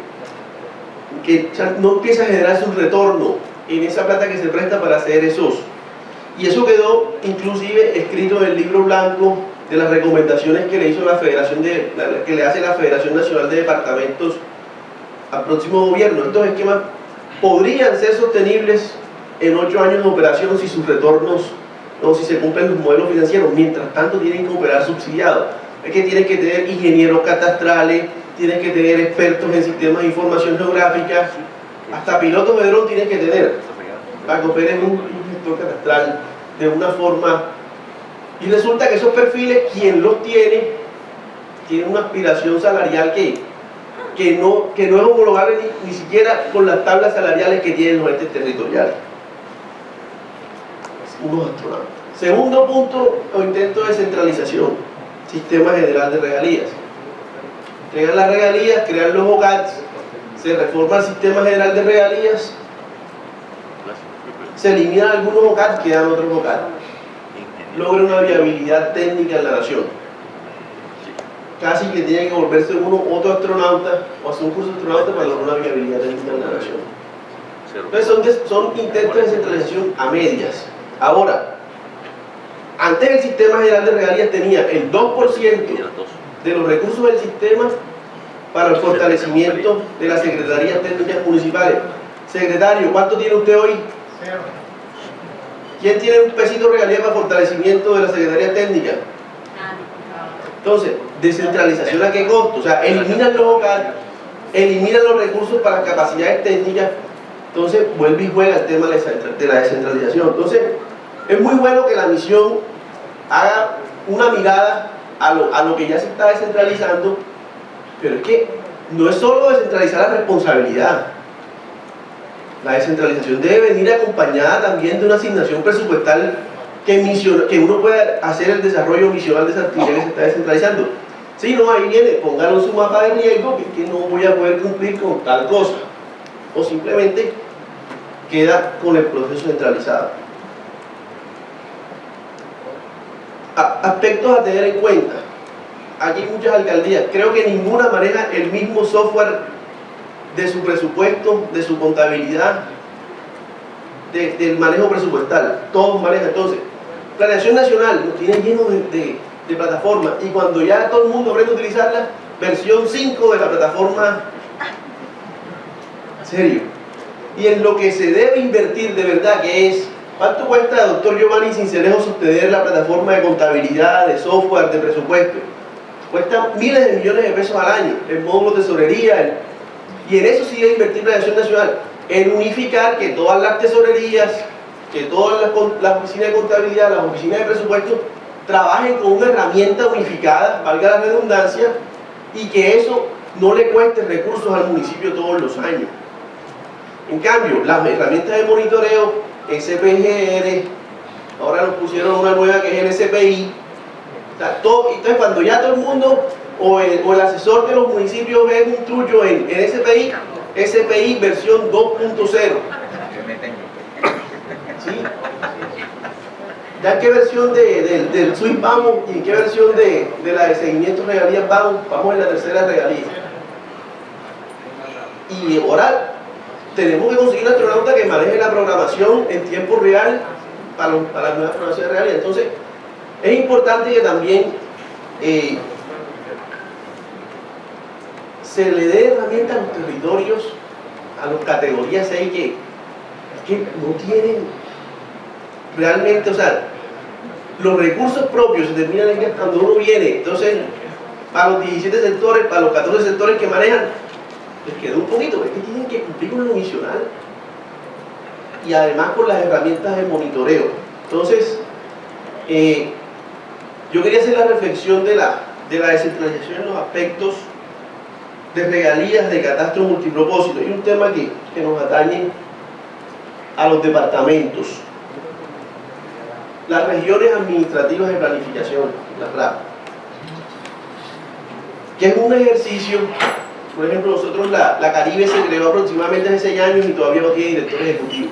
no empieza a generarse un retorno en esa plata que se presta para hacer esos. Y eso quedó inclusive escrito en el libro blanco de las recomendaciones que le hizo que le hace la Federación Nacional de Departamentos al próximo gobierno. Estos esquemas podrían ser sostenibles en 8 años de operación si sus retornos o si se cumplen los modelos financieros. Mientras tanto tienen que operar subsidiados. Es que tienen que tener ingenieros catastrales, tienes que tener expertos en sistemas de información geográfica, hasta pilotos de dron tienes que tener para que operen un gestor catastral de una forma. Y resulta que esos perfiles, quien los tiene una aspiración salarial que no es homologable ni siquiera con las tablas salariales que tienen los entes territoriales. Unos astronautas. Segundo punto o intento de centralización, sistema general de regalías. Crean las regalías, crean los OCATs, se reforma el sistema general de regalías, se eliminan algunos OCATs, quedan otros OCATs. Logra una viabilidad técnica en la nación. Casi que tiene que volverse uno otro astronauta o hacer un curso de astronauta para lograr una viabilidad técnica en la nación. Entonces son intentos de centralización a medias. Ahora, antes el sistema general de regalías tenía el 2% de los recursos del sistema para el fortalecimiento de las secretarías técnicas municipales. Secretario, ¿cuánto tiene usted hoy? ¿Quién tiene un pesito de regalía para fortalecimiento de la secretaría técnica? Entonces, descentralización ¿a qué costo? O sea, eliminan los OCAD, eliminan los recursos para las capacidades técnicas, entonces vuelve y juega el tema de la descentralización. Entonces, es muy bueno que la misión haga una mirada a lo que ya se está descentralizando, pero es que no es solo descentralizar la responsabilidad. La descentralización debe venir acompañada también de una asignación presupuestal que uno pueda hacer el desarrollo misional de esa actividad que se está descentralizando. Si no, ahí viene, póngalo en su mapa de riesgo, que no voy a poder cumplir con tal cosa. O simplemente queda con el proceso centralizado. Aspectos a tener en cuenta. Aquí muchas alcaldías, creo que ninguna maneja el mismo software de su presupuesto, de su contabilidad, del manejo presupuestal. Todos manejan. Entonces, Planeación Nacional nos tiene lleno de plataformas, y cuando ya todo el mundo aprende a utilizarla, versión 5 de la plataforma, serio. Y en lo que se debe invertir de verdad, que es, ¿cuánto cuesta, doctor Giovanni Cincelejo, sostener la plataforma de contabilidad, de software, de presupuesto? Cuesta miles de millones de pesos al año, el módulo de tesorería, y en eso sí debe invertir Planeación Nacional, en unificar que todas las tesorerías, que todas las oficinas de contabilidad, las oficinas de presupuesto, trabajen con una herramienta unificada, valga la redundancia, y que eso no le cueste recursos al municipio todos los años. En cambio, las herramientas de monitoreo, SPGR, ahora nos pusieron una nueva que es el SPI. Entonces, cuando ya todo el mundo o el asesor de los municipios ve un trullo en SPI versión 2.0. ¿Sí? ¿Ya en qué versión del SWIFT vamos y en qué versión de la de seguimiento de regalías vamos? Vamos en la tercera regalía. Y ahora tenemos que conseguir un astronauta que maneje la programación en tiempo real para la nueva programación de regalías. Entonces, es importante que también se le dé herramientas a los territorios, a las categorías 6 que no tienen realmente, o sea, los recursos propios se terminan en que cuando uno viene. Entonces, para los 17 sectores, para los 14 sectores que manejan, les queda un poquito, es que tienen que cumplir con lo misional y además con las herramientas de monitoreo. Entonces, yo quería hacer la reflexión de la descentralización en los aspectos de regalías de catastro multipropósito. Y un tema que nos atañe a los departamentos, las regiones administrativas de planificación, las RAP, que es un ejercicio. Por ejemplo, nosotros la Caribe se creó aproximadamente hace 6 años y todavía no tiene director ejecutivo,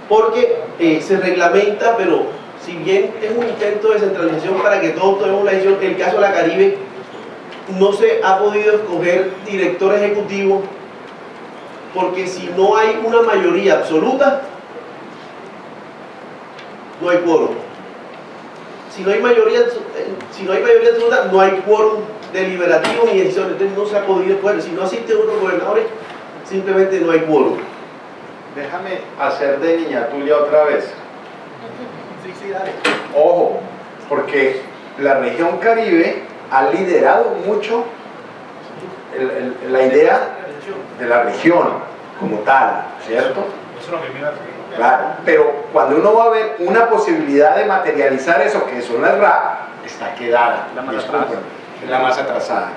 porque se reglamenta, pero si bien es un intento de descentralización para que todos tomemos la decisión, en el caso de la Caribe no se ha podido escoger director ejecutivo, porque si no hay una mayoría absoluta, no hay quórum. Si no hay mayoría absoluta, no hay quórum deliberativo ni decisión. Entonces no se ha podido escoger. Si no asisten unos gobernadores, simplemente no hay quórum. Déjame hacer de niña tuya otra vez. Sí, dale. Ojo, porque la región Caribe ha liderado mucho la idea de la región como tal, ¿cierto? Eso es lo que me iba a referir. Claro, pero cuando uno va a ver una posibilidad de materializar eso, que son las RAP, está quedada, la más atrasada.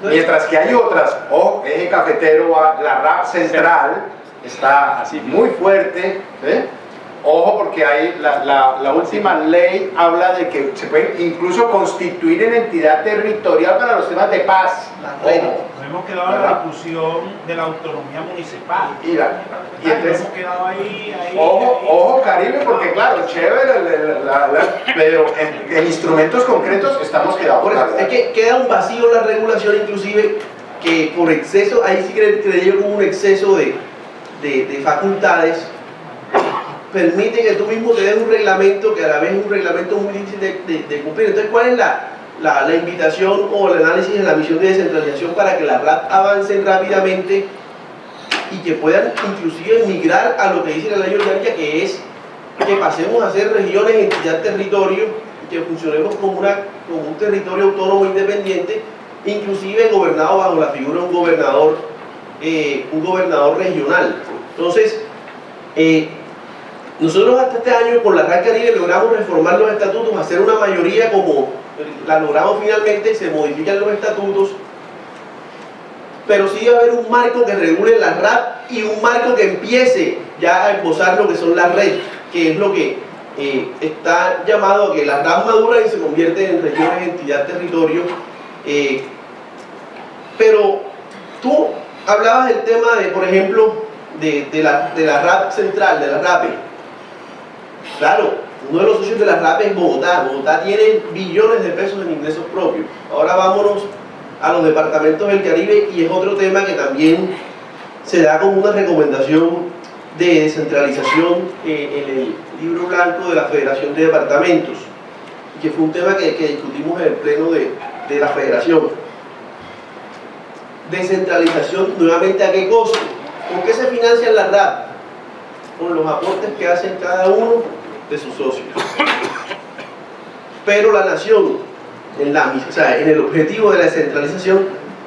Mientras que hay otras, o eje cafetero, la RAP central está así muy fuerte, ¿eh? Ojo, porque hay la última ley habla de que se puede incluso constituir en entidad territorial para los temas de paz. Ojo. Nos hemos quedado en la discusión de la autonomía municipal. Y entonces, hemos quedado ahí. Ojo Caribe, porque claro, chévere, pero en instrumentos concretos estamos quedados. Por eso, es que queda un vacío en la regulación, inclusive que por exceso, ahí sí creía como un exceso de facultades, permite que tú mismo te des un reglamento que a la vez es un reglamento muy difícil de cumplir. Entonces, ¿cuál es la invitación o el análisis de la misión de descentralización para que las RAP avancen rápidamente y que puedan inclusive migrar a lo que dice la ley orgánica, que es que pasemos a ser regiones, entidad, territorio, y que funcionemos como un territorio autónomo independiente, inclusive gobernado bajo la figura de un gobernador regional? Entonces, nosotros hasta este año con la RAP Caribe logramos reformar los estatutos, hacer una mayoría como la logramos finalmente, se modifican los estatutos, pero sí va a haber un marco que regule la RAP y un marco que empiece ya a esbozar lo que son las redes, que es lo que está llamado a que la RAP madura y se convierte en regiones, entidad, territorio. Pero tú hablabas del tema de, por ejemplo, de la RAP central, de la RAPE. Claro, uno de los socios de la RAPE es Bogotá. Bogotá tiene billones de pesos en ingresos propios. Ahora vámonos a los departamentos del Caribe, y es otro tema que también se da como una recomendación de descentralización en el libro blanco de la Federación de Departamentos, que fue un tema que discutimos en el pleno de la Federación. Descentralización, nuevamente, ¿a qué costo? ¿Con qué se financian las RAP? Con los aportes que hacen cada uno de sus socios. Pero la nación, en el objetivo de la descentralización,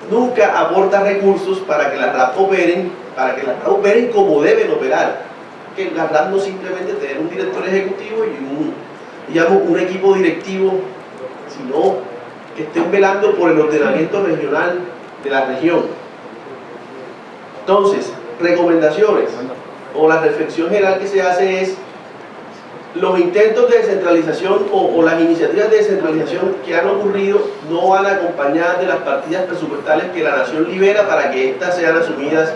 nunca aporta recursos para que las RAP operen, como deben operar. Que las RAP no simplemente tener un director ejecutivo y un equipo directivo, sino que estén velando por el ordenamiento regional de la región. Entonces, recomendaciones o la reflexión general que se hace es: los intentos de descentralización o las iniciativas de descentralización que han ocurrido no van acompañadas de las partidas presupuestales que la nación libera para que éstas sean asumidas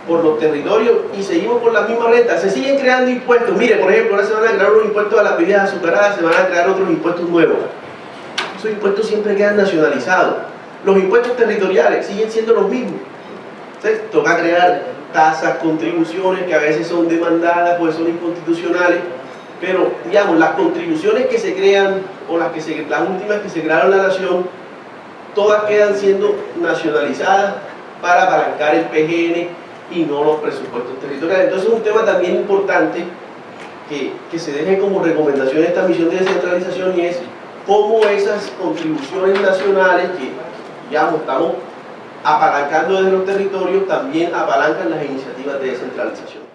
por los territorios, y seguimos con la misma renta. Se siguen creando impuestos. Mire, por ejemplo, ahora se van a crear unos impuestos a las bebidas azucaradas, se van a crear otros impuestos nuevos. Esos impuestos siempre quedan nacionalizados. Los impuestos territoriales siguen siendo los mismos. Entonces, toca crear tasas, contribuciones que a veces son demandadas, pues son inconstitucionales, pero digamos, las contribuciones que se crean o las últimas que se crearon en la nación, todas quedan siendo nacionalizadas para apalancar el PGN y no los presupuestos territoriales. Entonces, es un tema también importante que se deje como recomendación esta misión de descentralización, y es cómo esas contribuciones nacionales que, digamos, estamos apalancando desde los territorios, también apalancan las iniciativas de descentralización.